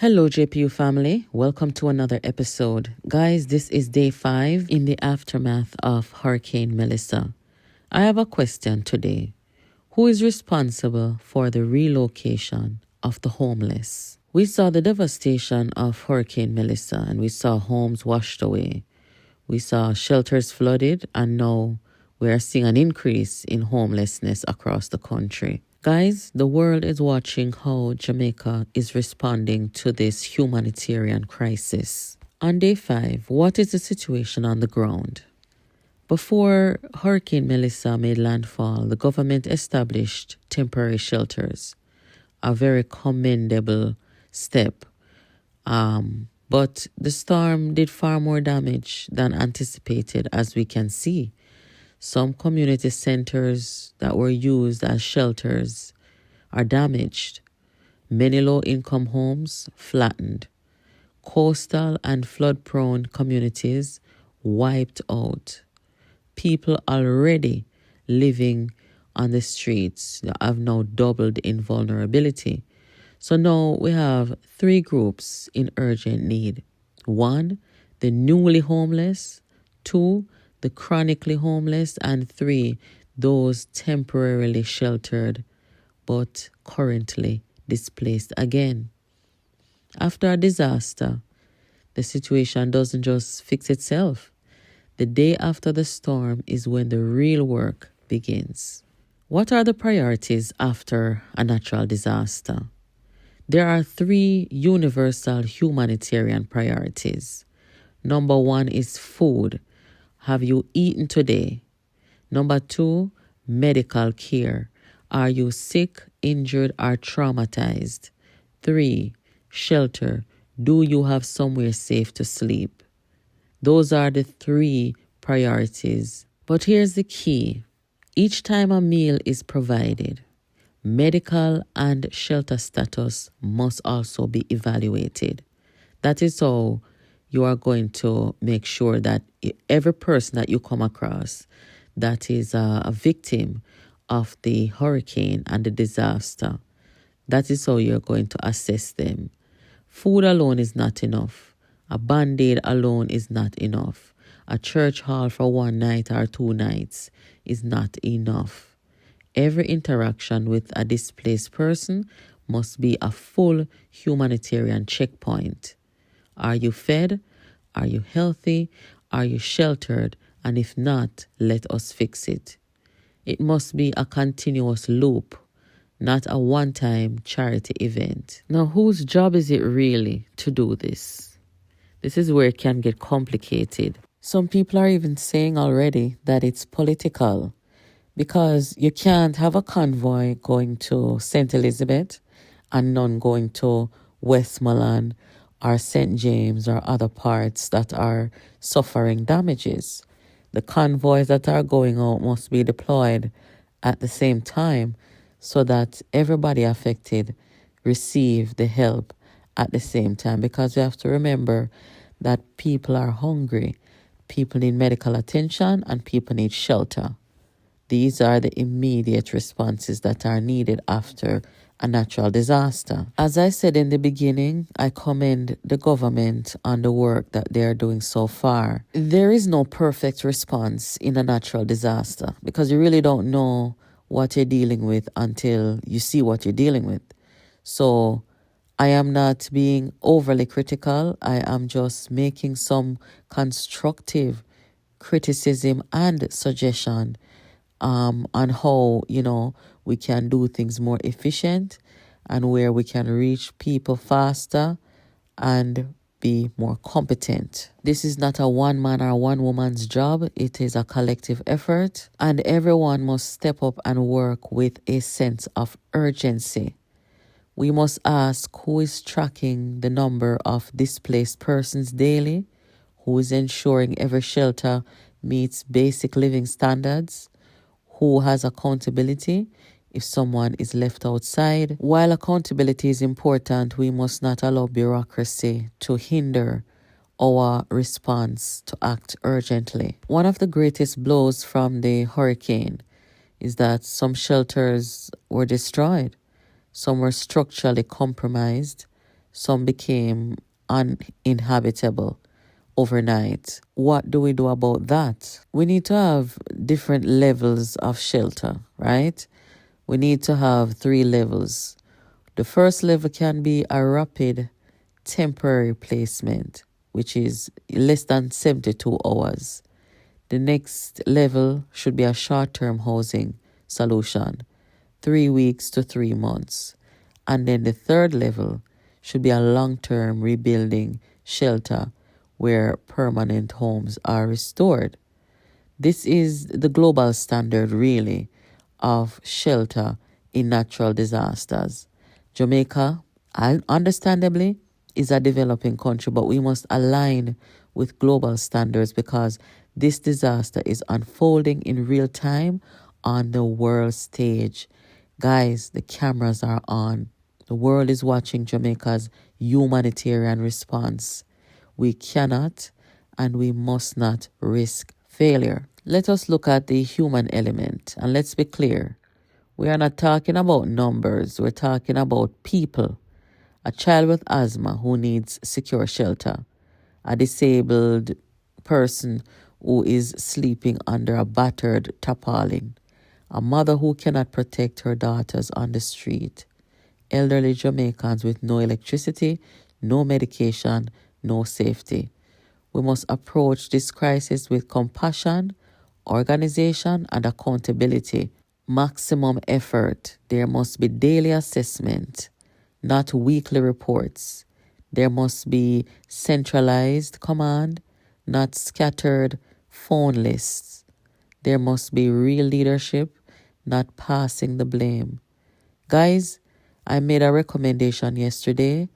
Hello, JPU family. Welcome to another episode. Guys, this is day 5 in the aftermath of Hurricane Melissa. I have a question today. Who is responsible for the relocation of the homeless? We saw the devastation of Hurricane Melissa and we saw homes washed away. We saw shelters flooded, and now we are seeing an increase in homelessness across the country. Guys, the world is watching how Jamaica is responding to this humanitarian crisis. On day 5, what is the situation on the ground? Before Hurricane Melissa made landfall, the government established temporary shelters, a very commendable step. But the storm did far more damage than anticipated, as we can see. Some community centers that were used as shelters are damaged. Many low-income homes flattened. Coastal and flood-prone communities wiped out. People already living on the streets have now doubled in vulnerability. So now we have 3 groups in urgent need. 1, the newly homeless. 2, the chronically homeless. And 3, those temporarily sheltered but currently displaced again. After a disaster, the situation doesn't just fix itself. The day after the storm is when the real work begins. What are the priorities after a natural disaster? There are 3 universal humanitarian priorities. Number 1 is food. Have you eaten today? Number 2, medical care. Are you sick, injured, or traumatized? 3, shelter. Do you have somewhere safe to sleep? Those are the 3 priorities. But here's the key. Each time a meal is provided, medical and shelter status must also be evaluated. That is how you are going to make sure that every person that you come across that is a victim of the hurricane and the disaster, that is how you're going to assess them. Food alone is not enough. A Band-Aid alone is not enough. A church hall for 1 night or 2 nights is not enough. Every interaction with a displaced person must be a full humanitarian checkpoint. Are you fed? Are you healthy? Are you sheltered? And if not, let us fix it. It must be a continuous loop, not a one-time charity event. Now, whose job is it really to do this? This is where it can get complicated. Some people are even saying already that it's political, because you can't have a convoy going to St. Elizabeth and none going to Westmoreland or St. James or other parts that are suffering damages. The convoys that are going out must be deployed at the same time so that everybody affected receive the help at the same time, because we have to remember that people are hungry, people need medical attention, and people need shelter. These are the immediate responses that are needed after a natural disaster. As I said in the beginning, I commend the government on the work that they are doing so far. There is no perfect response in a natural disaster because you really don't know what you're dealing with until you see what you're dealing with. So I am not being overly critical. I am just making some constructive criticism and suggestion on how, we can do things more efficient and where we can reach people faster and be more competent. This is not a one-man or one-woman's job. It is a collective effort, and everyone must step up and work with a sense of urgency. We must ask who is tracking the number of displaced persons daily, who is ensuring every shelter meets basic living standards, who has accountability if someone is left outside. While accountability is important, we must not allow bureaucracy to hinder our response to act urgently. One of the greatest blows from the hurricane is that some shelters were destroyed. Some were structurally compromised. Some became uninhabitable overnight. What do we do about that? We need to have different levels of shelter, right? We need to have 3 levels. The first level can be a rapid temporary placement, which is less than 72 hours. The next level should be a short-term housing solution, 3 weeks to 3 months. And then the third level should be a long-term rebuilding shelter where permanent homes are restored. This is the global standard, really, of shelter in natural disasters. Jamaica, understandably, is a developing country, but we must align with global standards because this disaster is unfolding in real time on the world stage. Guys, the cameras are on. The world is watching Jamaica's humanitarian response. We cannot and we must not risk failure. Let us look at the human element, and let's be clear. We are not talking about numbers, we're talking about people. A child with asthma who needs secure shelter, a disabled person who is sleeping under a battered tarpaulin, a mother who cannot protect her daughters on the street, elderly Jamaicans with no electricity, no medication, no safety. We must approach this crisis with compassion, organization, and accountability. Maximum effort. There must be daily assessment, not weekly reports. There must be centralized command, not scattered phone lists. There must be real leadership, not passing the blame. Guys, I made a recommendation yesterday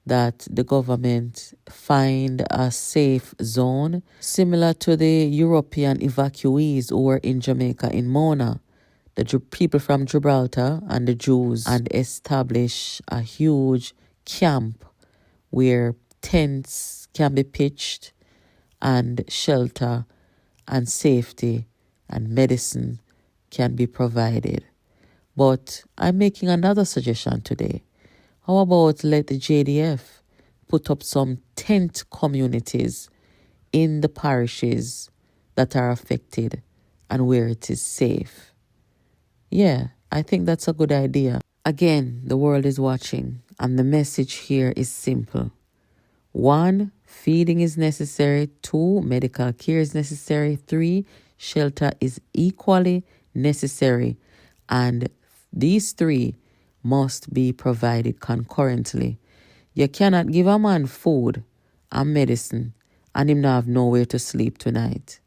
that the government find a safe zone similar to the European evacuees who were in Jamaica in Mona, the people from Gibraltar and the Jews, and establish a huge camp where tents can be pitched and shelter and safety and medicine can be provided. But I'm making another suggestion today. How about let the JDF put up some tent communities in the parishes that are affected and where it is safe? Yeah, I think that's a good idea. Again, the world is watching, and the message here is simple. 1, feeding is necessary. 2, medical care is necessary. 3, shelter is equally necessary. And these 3 must be provided concurrently. You cannot give a man food and medicine and him not have nowhere to sleep tonight.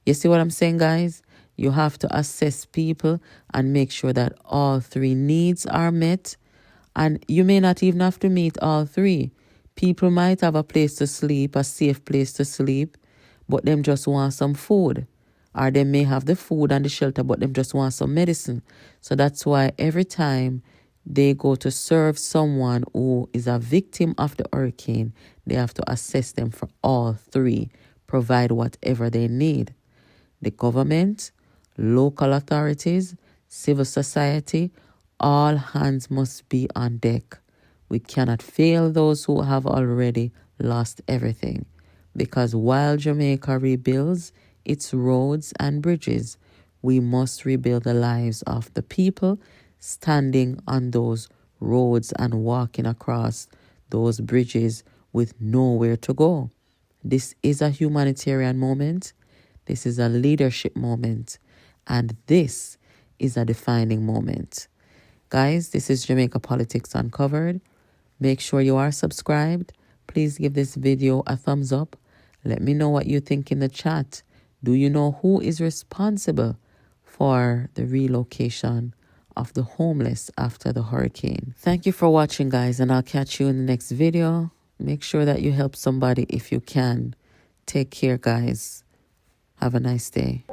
You see what I'm saying, guys? You have to assess people and make sure that all 3 needs are met. And you may not even have to meet all 3. People might have a place to sleep, a safe place to sleep, but them just want some food. Or they may have the food and the shelter, but them just want some medicine. So that's why every time they go to serve someone who is a victim of the hurricane, they have to assess them for all 3, provide whatever they need. The government, local authorities, civil society, all hands must be on deck. We cannot fail those who have already lost everything, because while Jamaica rebuilds its roads and bridges, we must rebuild the lives of the people standing on those roads and walking across those bridges with nowhere to go. This is a humanitarian moment. This is a leadership moment. And this is a defining moment. Guys, this is Jamaica Politics Uncovered. Make sure you are subscribed. Please give this video a thumbs up. Let me know what you think in the chat. Do you know who is responsible for the relocation of the homeless after the hurricane? Thank you for watching, guys, and I'll catch you in the next video. Make sure that you help somebody if you can. Take care, guys. Have a nice day.